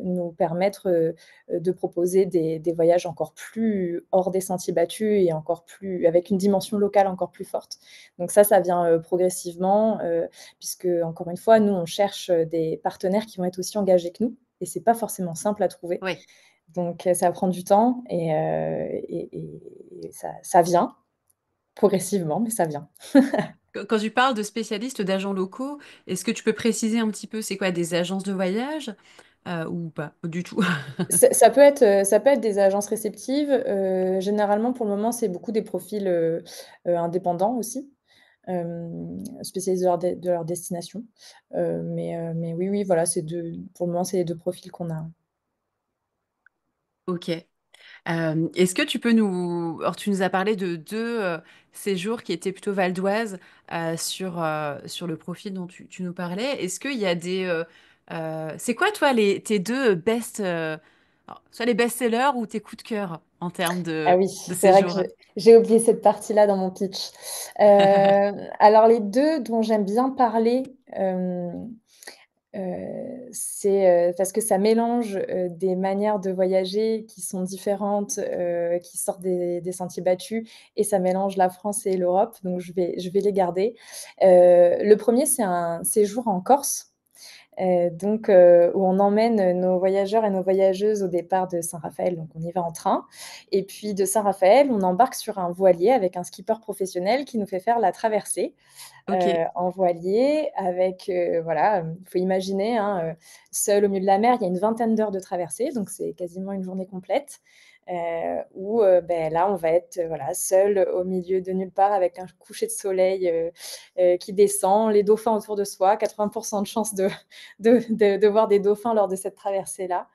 nous permettre, de proposer des voyages encore plus hors des sentiers battus et encore plus avec une dimension locale encore plus forte. Donc ça vient, progressivement, puisque encore une fois, nous, on cherche, des partenaires qui vont être aussi engagés que nous et c'est pas forcément simple à trouver. Ouais. Donc ça prend du temps et ça vient progressivement, mais ça vient. Quand tu parles de spécialistes, d'agents locaux, est-ce que tu peux préciser un petit peu c'est quoi des agences de voyage ou pas du tout? Ça peut être des agences réceptives, généralement pour le moment, c'est beaucoup des profils, indépendants aussi, spécialistes de leur destination, mais oui, oui, voilà, pour le moment, c'est les 2 profils qu'on a. Ok. Est-ce que tu peux nous... Alors, tu nous as parlé de deux séjours qui étaient plutôt Val d'Oise sur le profil dont tu nous parlais. Est-ce qu'il y a des... c'est quoi, toi, tes deux alors, soit les best-sellers ou tes coups de cœur en termes Ah oui, de c'est vrai que séjours? j'ai oublié cette partie-là dans mon pitch. Alors les 2 dont j'aime bien parler, c'est, parce que ça mélange, des manières de voyager qui sont différentes, qui sortent des sentiers battus et ça mélange la France et l'Europe, donc je vais les garder. Le premier, c'est un séjour en Corse. Donc, où on emmène nos voyageurs et nos voyageuses au départ de Saint-Raphaël, donc on y va en train. Et puis de Saint-Raphaël, on embarque sur un voilier avec un skipper professionnel qui nous fait faire la traversée Ok. en voilier avec, voilà, il faut imaginer, hein, seul au milieu de la mer, il y a une vingtaine d'heures de traversée, donc c'est quasiment une journée complète, où, là, on va être, voilà, seul au milieu de nulle part avec un coucher de soleil, qui descend, les dauphins autour de soi, 80 de chances de voir des dauphins lors de cette traversée-là.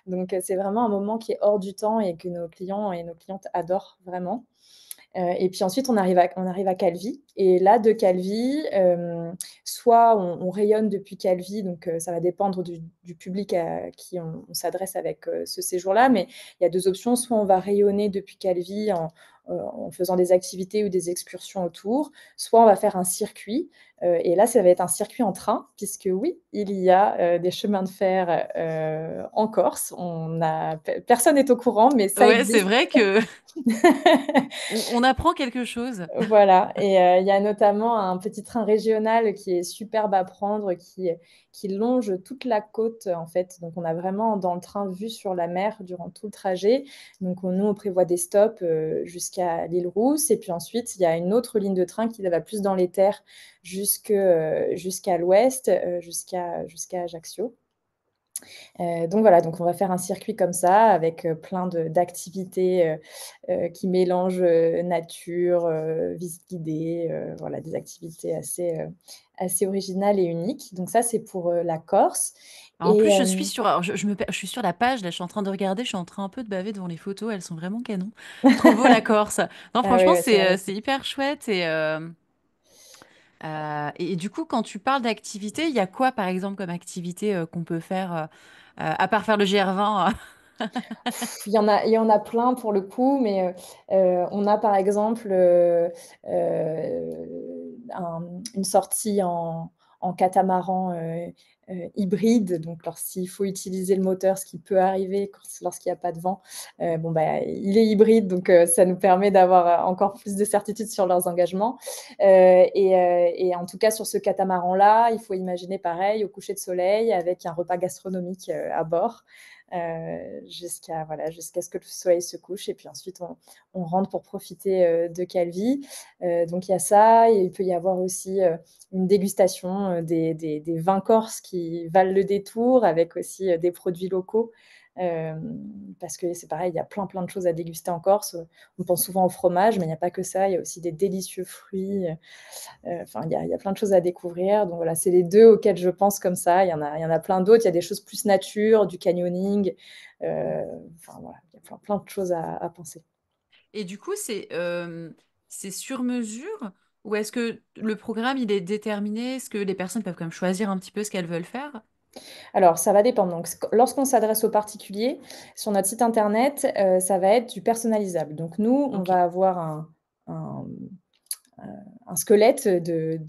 Donc, c'est vraiment un moment qui est hors du temps et que nos clients et nos clientes adorent vraiment. Et puis ensuite, on arrive à Calvi et là, de Calvi, soit on rayonne depuis Calvi, donc ça va dépendre du public à qui on s'adresse avec, ce séjour-là, mais il y a 2 options. Soit on va rayonner depuis Calvi en faisant des activités ou des excursions autour, soit on va faire un circuit, et là, ça va être un circuit en train puisque oui, il y a, des chemins de fer, en Corse. On a personne n'est au courant, mais ça Ouais, c'est existe. vrai que on apprend quelque chose. Voilà et il y a notamment un petit train régional qui est superbe à prendre, qui longe toute la côte, en fait. Donc on a vraiment dans le train vue sur la mer durant tout le trajet. Donc on prévoit des stops, jusqu'à l'île Rousse et puis ensuite, il y a une autre ligne de train qui va plus dans les terres jusqu'à l'ouest, jusqu'à Ajaccio. Donc voilà, donc on va faire un circuit comme ça avec, plein d'activités, qui mélangent, nature, visite guidée, voilà des activités assez originales et uniques. Donc ça, c'est pour, la Corse En et plus, je suis sur, alors, je suis sur la page, là, je suis en train de regarder, je suis en train un peu de baver devant les photos, elles sont vraiment canon. Trop beau la Corse. Non, ah ouais, franchement, ouais, c'est c'est magnifique. hyper chouette. Et du coup, quand tu parles d'activité, il y a quoi, par exemple, comme activité qu'on peut faire, à part faire le GR20? Il y en a plein pour le coup, mais on a par exemple, une sortie en catamaran, hybride. Donc lorsqu'il faut utiliser le moteur, ce qui peut arriver lorsqu'il y a pas de vent, bon, bah, il est hybride, donc ça nous permet d'avoir, encore plus de certitude sur leurs engagements. Et en tout cas sur ce catamaran-là, il faut imaginer pareil, au coucher de soleil avec un repas gastronomique, à bord. Jusqu'à ce que le soleil se couche et puis ensuite on rentre pour profiter, de Calvi. Donc il y a ça et il peut y avoir aussi, une dégustation, des vins corses qui valent le détour avec aussi, des produits locaux. Parce que c'est pareil, il y a plein, plein de choses à déguster en Corse. On pense souvent au fromage, mais il n'y a pas que ça, il y a aussi des délicieux fruits, enfin, il y a plein de choses à découvrir. Donc voilà, c'est les 2 auxquels je pense comme ça. Il y en a plein d'autres. Il y a des choses plus nature, du canyoning, enfin voilà, il y a plein, plein de choses à penser. Et du coup, c'est sur mesure ou est-ce que le programme, il est déterminé? Est-ce que les personnes peuvent quand même choisir un petit peu ce qu'elles veulent faire? Alors ça va dépendre. Donc lorsqu'on s'adresse aux particuliers, sur notre site internet, ça va être du personnalisable. Donc nous, on Ok, va avoir un un squelette de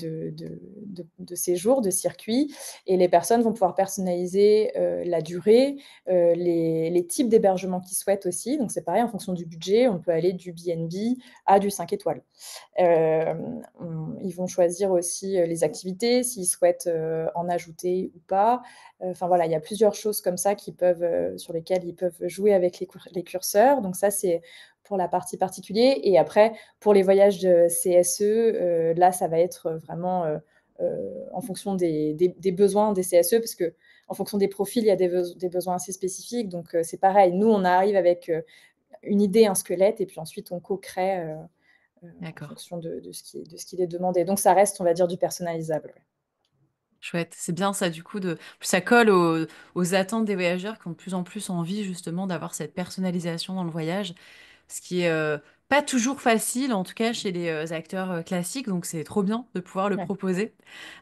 séjour, de circuit et les personnes vont pouvoir personnaliser, la durée, les types d'hébergement qu'ils souhaitent aussi. Donc c'est pareil, en fonction du budget, on peut aller du B&B à du 5 étoiles. Ils vont choisir aussi, les activités, s'ils souhaitent, en ajouter ou pas. Enfin voilà, il y a plusieurs choses comme ça sur lesquelles ils peuvent jouer avec les curseurs. Donc ça, c'est pour la partie particulier et après pour les voyages de CSE, là, ça va être vraiment, en fonction des besoins des CSE parce que en fonction des profils, il y a des besoins assez spécifiques. Donc, c'est pareil. Nous, on arrive avec, une idée, un squelette et puis ensuite on co-crée, en d'accord. fonction de ce qui est demandé. Donc ça reste, on va dire, du personnalisable, ouais. Chouette. C'est bien ça, du coup, ça colle aux attentes des voyageurs qui ont de plus en plus envie, justement, d'avoir cette personnalisation dans le voyage, ce qui est pas toujours facile, en tout cas chez les acteurs classiques, donc c'est trop bien de pouvoir le Ouais. proposer.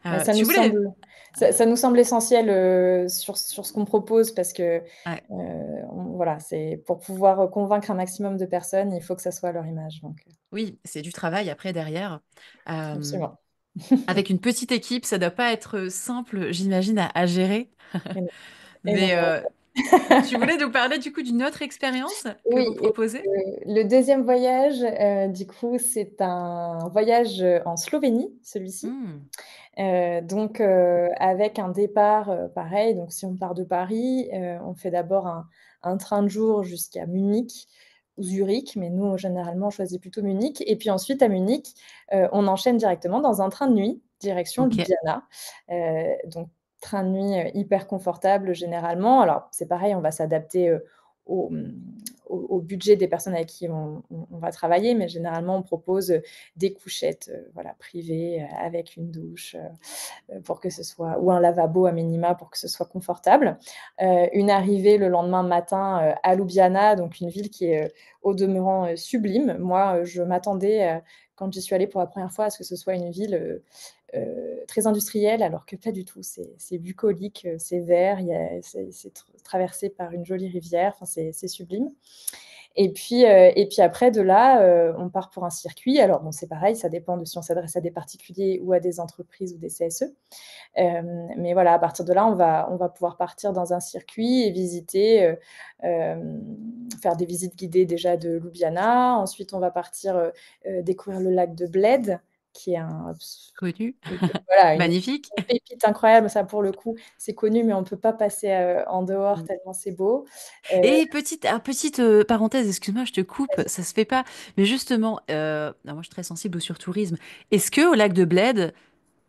Bah, ça nous Tu voulais... semble ça nous semble essentiel, sur ce qu'on propose parce que, Ouais. voilà, c'est pour pouvoir convaincre un maximum de personnes, il faut que ça soit à leur image, donc Oui, c'est du travail après derrière. Euh, absolument. Avec une petite équipe, ça doit pas être simple, j'imagine, à gérer. Et non, et non, Mais non. tu voulais nous parler du coup d'une autre expérience que vous Oui, et proposez? le 2e voyage, du coup, c'est un voyage, en Slovénie, celui-ci. Hmm, Donc avec un départ, pareil, donc si on part de Paris, on fait d'abord un train de jour jusqu'à Munich ou Zurich, mais nous, généralement, on choisit plutôt Munich et puis ensuite à Munich, on enchaîne directement dans un train de nuit, direction ok. Ljubljana. Donc train de nuit, hyper confortable généralement. Alors c'est pareil, on va s'adapter, au, au budget des personnes avec qui on va travailler, mais généralement on propose, des couchettes, voilà, privées, avec une douche, pour que ce soit ou un lavabo à minima pour que ce soit confortable. Une arrivée le lendemain matin, à Ljubljana, donc une ville qui est, au demeurant, sublime. Moi, je m'attendais, quand j'y suis allée pour la première fois, à ce que ce soit une ville, très industrielle, alors que pas du tout. C'est bucolique, c'est vert, c'est traversé par une jolie rivière, enfin c'est sublime. Et puis après de là, on part pour un circuit. Alors bon, c'est pareil, ça dépend de si on s'adresse à des particuliers ou à des entreprises ou des CSE. Mais voilà, à partir de là, on va pouvoir partir dans un circuit et visiter, faire des visites guidées déjà de Ljubljana. Ensuite, on va partir, découvrir le lac de Bled, qui est Connu. voilà, une Magnifique. pépite incroyable. Ça, pour le coup, c'est connu, mais on ne peut pas passer, en dehors Mm. tellement c'est beau. Heu, Et petite parenthèse, excuse-moi, je te coupe, ça se fait pas. Mais justement, moi je suis très sensible au surtourisme. Est-ce que au lac de Bled,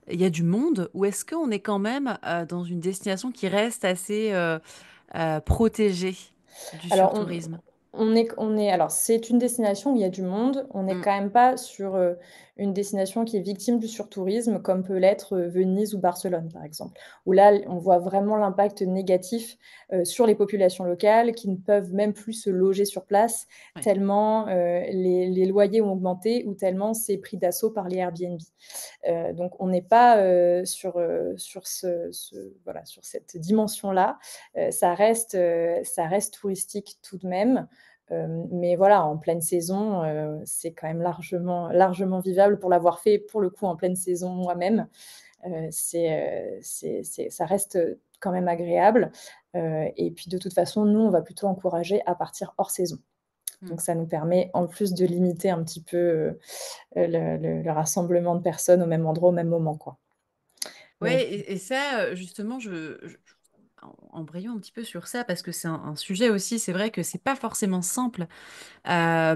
il y a du monde ou est-ce qu'on est quand même dans une destination qui reste assez protégée du alors surtourisme? on est alors c'est une destination où il y a du monde. On n'est Mm. quand même pas sur, une destination qui est victime du surtourisme comme peut l'être, Venise ou Barcelone, par exemple. Où là, on voit vraiment l'impact négatif, sur les populations locales qui ne peuvent même plus se loger sur place Ouais. tellement, les loyers ont augmenté ou tellement c'est pris d'assaut par les Airbnb. Donc on n'est pas, sur voilà, sur cette dimension-là. Ça reste touristique tout de même, mais voilà, en pleine saison, c'est quand même largement vivable pour l'avoir fait, pour le coup, en pleine saison moi-même. Ça reste, quand même agréable, et puis de toute façon, nous, on va plutôt encourager à partir hors saison. Mm. Donc ça nous permet, en plus de limiter un petit peu, le rassemblement de personnes au même endroit, au même moment, quoi. Donc Ouais, et ça, justement, embrayons un petit peu sur ça parce que c'est un sujet aussi, c'est vrai que c'est pas forcément simple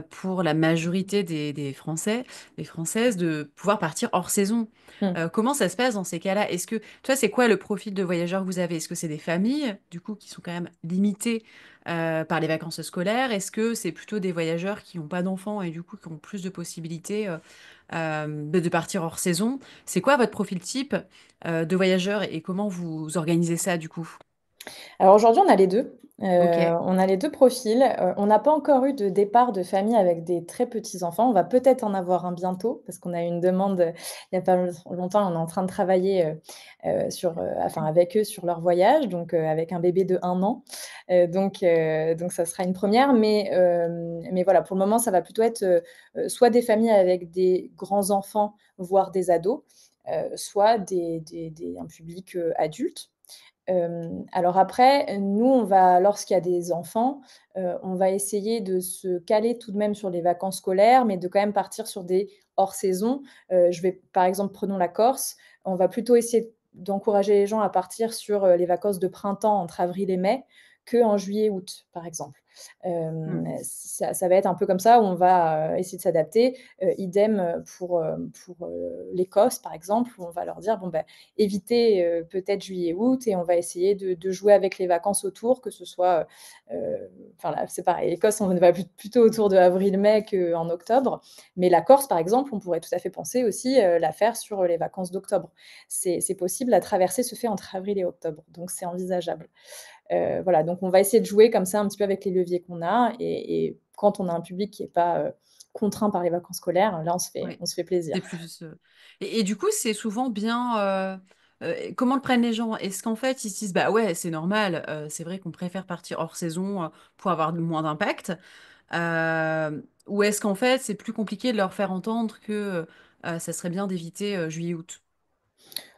pour la majorité des Français, des Françaises, de pouvoir partir hors saison. mmh. Comment ça se passe dans ces cas-là? Est-ce que, toi, c'est quoi le profil de voyageurs que vous avez? Est-ce que c'est des familles, du coup, qui sont quand même limitées par les vacances scolaires? Est-ce que c'est plutôt des voyageurs qui n'ont pas d'enfants et du coup qui ont plus de possibilités de partir hors saison? C'est quoi votre profil type de voyageurs et comment vous organisez ça, du coup? Alors aujourd'hui, on a les 2. Ok. On a les 2 profils. On n'a pas encore eu de départ de famille avec des très petits enfants. On va peut-être en avoir un bientôt parce qu'on a eu une demande, il y a pas longtemps. On est en train de travailler, enfin avec eux sur leur voyage, donc avec un bébé de 1 an. Donc ça sera une première, mais voilà, pour le moment, ça va plutôt être, soit des familles avec des grands enfants, voire des ados, soit un public, adulte. Alors après, nous, lorsqu'il y a des enfants, on va essayer de se caler tout de même sur les vacances scolaires, mais de quand même partir sur des hors saison. Par exemple, prenons la Corse, on va plutôt essayer d'encourager les gens à partir sur, les vacances de printemps entre avril et mai, qu'en juillet-août, par exemple. Mmh. Ça va être un peu comme ça où on va, essayer de s'adapter. Idem, pour l'Écosse, par exemple, où on va leur dire: «Bon, bah, évitez, peut-être juillet-août et on va essayer de jouer avec les vacances autour», que ce soit, enfin là, c'est pareil, l'Écosse, on va plutôt autour de avril-mai qu'en octobre. Mais la Corse, par exemple, on pourrait tout à fait penser aussi, la faire sur les vacances d'octobre. C'est possible, la traversée se fait entre avril et octobre, donc c'est envisageable. Voilà, donc on va essayer de jouer comme ça un petit peu avec les leviers qu'on a et quand on a un public qui est pas, contraint par les vacances scolaires, là Ouais. on se fait C'est plaisir. plus, et du coup, c'est souvent bien, comment le prennent les gens? Est-ce qu'en fait, ils se disent: «Bah, ouais, c'est normal, c'est vrai qu'on préfère partir hors saison, pour avoir moins d'impact», ou est-ce qu'en fait, c'est plus compliqué de leur faire entendre que, ça serait bien d'éviter, juillet-août?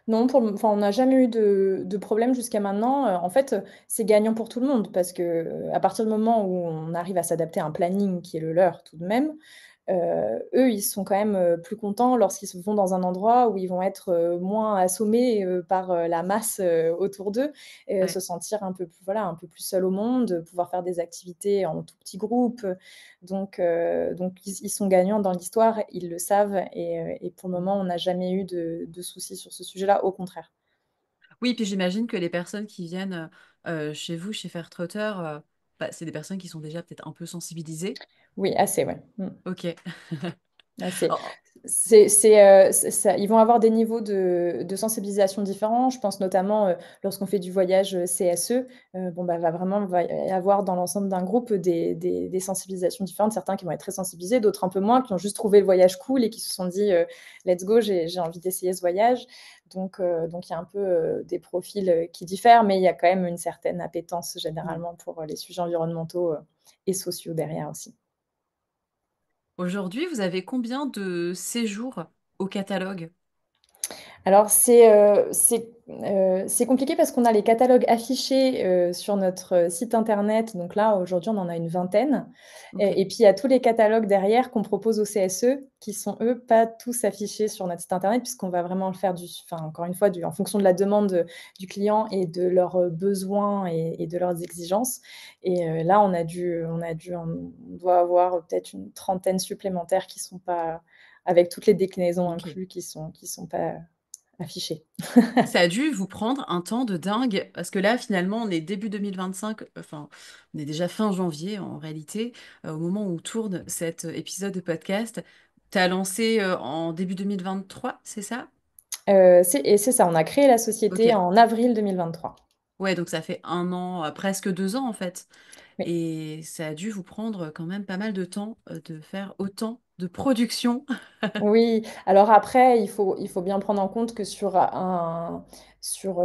Non, enfin, on n'a jamais eu de problème jusqu'à maintenant. En fait, c'est gagnant pour tout le monde parce que, à partir du moment où on arrive à s'adapter à un planning qui est le leur tout de même, eux, ils sont quand même, plus contents lorsqu'ils se vont dans un endroit où ils vont être, moins assommés, par, la masse, autour d'eux et Ouais. se sentir un peu plus voilà, un peu plus seuls au monde, pouvoir faire des activités en tout petits groupes, donc ils sont gagnants dans l'histoire, ils le savent et pour le Mmh. moment, on n'a jamais eu de soucis sur ce sujet-là, au contraire. Oui, puis j'imagine que les personnes qui viennent, chez vous, chez Fairtrotter, bah, c'est des personnes qui sont déjà peut-être un peu sensibilisées? Oui, assez, ouais. Mmh. OK. Ah, c'est Oh, c'est ça ils vont avoir des niveaux de sensibilisation différents. Je pense notamment, lorsqu'on fait du voyage, CSE, bon, bah, va y avoir dans l'ensemble d'un groupe des sensibilisations différentes. Certains qui vont être très sensibilisés, d'autres un peu moins, qui ont juste trouvé le voyage cool et qui se sont dit: «Let's go, j'ai envie d'essayer ce voyage». Donc il y a un peu, des profils, qui diffèrent, mais il y a quand même une certaine appétence mmh. généralement pour, les sujets environnementaux, et sociaux derrière aussi. Aujourd'hui, vous avez combien de séjours au catalogue? Alors c'est compliqué parce qu'on a les catalogues affichés, sur notre, site internet. Donc là, aujourd'hui, on en a une vingtaine OK, et puis il y a tous les catalogues derrière qu'on propose aux CSE qui sont, eux, pas tous affichés sur notre site internet puisqu'on va vraiment le faire enfin, encore une fois, en fonction de la demande, du client et de leurs, besoins et de leurs exigences et là, on doit avoir peut-être une trentaine supplémentaires qui sont pas avec toutes les déclinaisons OK. inclus, qui sont pas affiché. Ça a dû vous prendre un temps de dingue parce que là, finalement, on est début 2025, enfin, on est déjà fin janvier en réalité, au moment où tourne cet épisode de podcast. Tu as lancé, en début 2023, c'est ça? C'est ça, on a créé la société OK. en avril 2023. Ouais, donc ça fait 1 an, presque 2 ans en fait, Oui. et ça a dû vous prendre quand même pas mal de temps, de faire autant de production. Oui, alors après, il faut bien prendre en compte que sur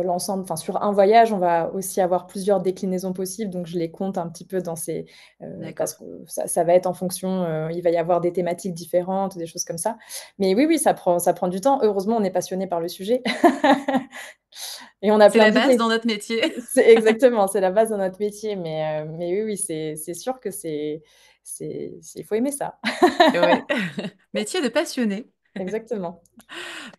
l'ensemble, enfin, sur un voyage, on va aussi avoir plusieurs déclinaisons possibles, donc je les compte un petit peu dans ces, parce D'accord. que ça va être en fonction, il va y avoir des thématiques différentes, des choses comme ça. Mais oui, oui, ça prend du temps. Heureusement, on est passionné par le sujet et on a C'est plein la base d'idées. dans notre métier. C'est exactement, c'est la base de notre métier, mais oui, oui, c'est sûr que il faut aimer ça. Ouais. Métier de passionné. Exactement.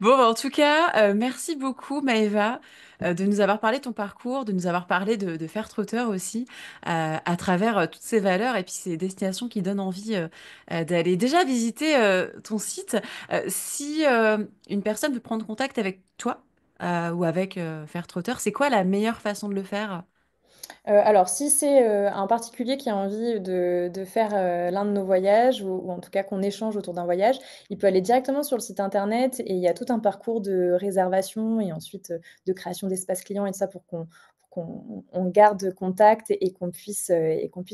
Bon, bah, en tout cas, merci beaucoup Maëva, de nous avoir parlé de ton parcours, de nous avoir parlé de Fairtrotter aussi, à travers, toutes ces valeurs et puis ces destinations qui donnent envie, d'aller déjà visiter, ton site. Si, une personne veut prendre contact avec toi, ou avec, Fairtrotter, c'est quoi la meilleure façon de le faire? Alors si c'est, un particulier qui a envie de faire, l'un de nos voyages ou en tout cas qu'on échange autour d'un voyage, il peut aller directement sur le site internet et il y a tout un parcours de réservation et ensuite, de création d'espace client et tout ça pour qu'on garde contact et qu'on puisse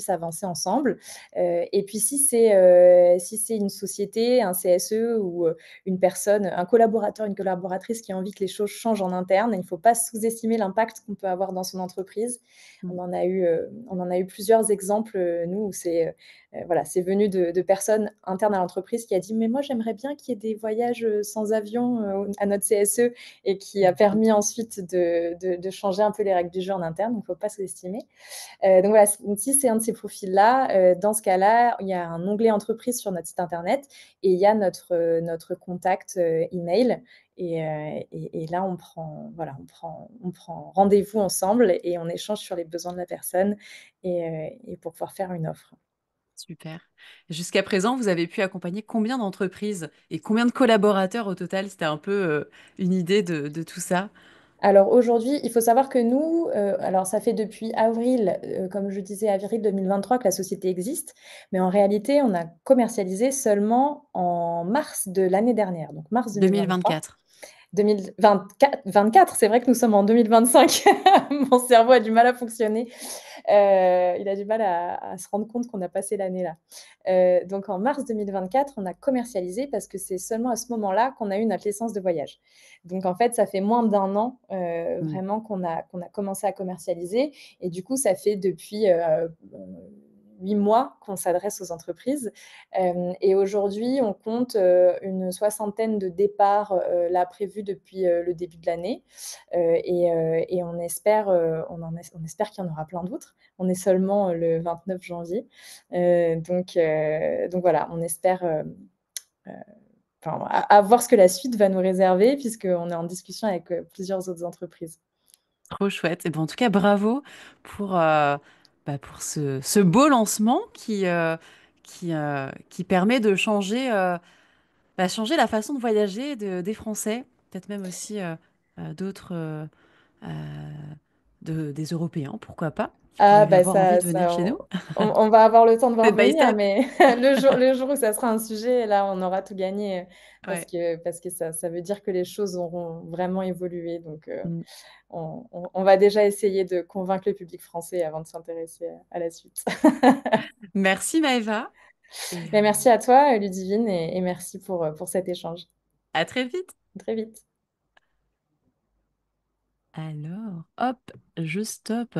avancer ensemble. Et puis si c'est une société, un CSE ou, une personne, un collaborateur, une collaboratrice qui a envie que les choses changent en interne, il ne faut pas sous-estimer l'impact qu'on peut avoir dans son entreprise. Mmh. On en a eu plusieurs exemples, nous, où voilà, c'est venu de personnes internes à l'entreprise qui a dit: «Mais moi, j'aimerais bien qu'il y ait des voyages, sans avion, à notre CSE», et qui a permis ensuite de changer un peu les règles du jeu en interne, donc il ne faut pas sous-estimer. Donc voilà, donc si c'est un de ces profils-là, dans ce cas-là, il y a un onglet entreprise sur notre site internet et il y a notre contact, email, et là on prend rendez-vous ensemble et on échange sur les besoins de la personne et pour pouvoir faire une offre. Super. Jusqu'à présent, vous avez pu accompagner combien d'entreprises et combien de collaborateurs au total? C'était un peu une idée de tout ça. Alors aujourd'hui, il faut savoir que nous, alors ça fait depuis avril, comme je disais, avril 2023 que la société existe, mais en réalité, on a commercialisé seulement en mars de l'année dernière, donc mars 2023. 2024. 2024, c'est vrai que nous sommes en 2025. Mon cerveau a du mal à fonctionner. Il a du mal à se rendre compte qu'on a passé l'année là. Donc en mars 2024, on a commercialisé parce que c'est seulement à ce moment-là qu'on a eu notre licence de voyage. Donc en fait, ça fait moins d'un an, Mm. vraiment qu'on a commencé à commercialiser, et du coup, ça fait depuis, 8 mois qu'on s'adresse aux entreprises. Et aujourd'hui, on compte, une soixantaine de départs, là prévus depuis, le début de l'année. Et on espère qu'il y en aura plein d'autres. On est seulement, le 29 janvier. Donc voilà, on espère, heu, enfin, à voir ce que la suite va nous réserver, puisqu'on est en discussion avec, plusieurs autres entreprises. Trop chouette. Et ben, en tout cas, bravo pour, pour ce beau lancement qui permet de changer, changer la façon de voyager des Français, peut-être même aussi d'autres, euh, des Européens, pourquoi pas, qui Ah pourraient bah, avoir envie ça de venir ça chez nous. on va avoir le temps de voir Step by venir, step. mais le jour où ça sera un sujet, là, on aura tout gagné, Ouais. parce que ça veut dire que les choses auront vraiment évolué. Donc Mm. on va déjà essayer de convaincre le public français avant de s'intéresser à la suite. Merci Maëva et Mais merci à toi, Ludivine, et merci pour cet échange. à très vite. À très vite. Alors, hop, je stoppe.